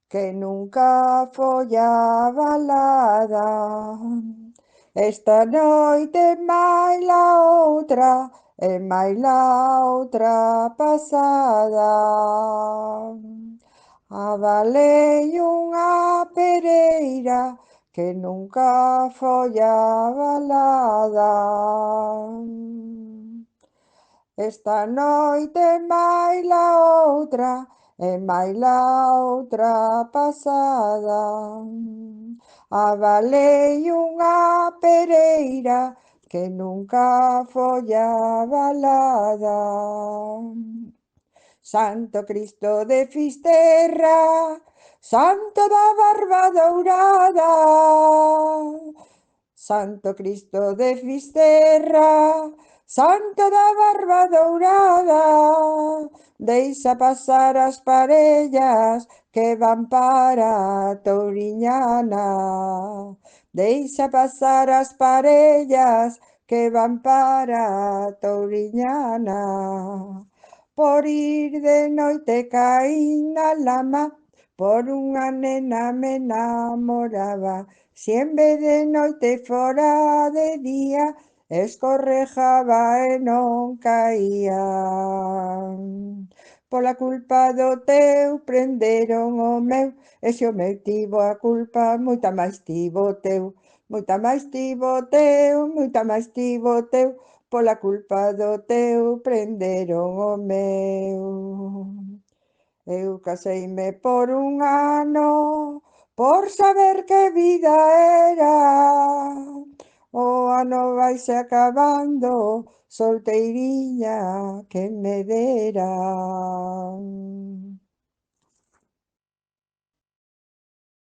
que nunca foi a balada. Esta noite máis la outra, e máis la outra pasada. Abalei unha pereira que nunca foi a balada. Esta noite máis la outra, e máis la outra pasada. Abalei unha pereira que nunca foi a balada. Santo Cristo de Fisterra, Santo da Barba Dourada, Santo Cristo de Fisterra, Santo da Barba Dourada, deixa pasar as parellas que van para Touriñana, deixa pasar as parellas que van para Touriñana. Por ir de noite caín na lama, por unha nena me namoraba. Si en vez de noite fora de día, escorrejaba e non caía. Pola culpa do teu prenderon o meu, e se o meu tivo a culpa, moita máis tivo o teu. Moita máis tivo o teu, moita máis tivo o teu, pola culpa do teu prenderon o meu. Eu caseime por un ano, por saber que vida era. O ano vaise acabando, solteiriña, que me dera.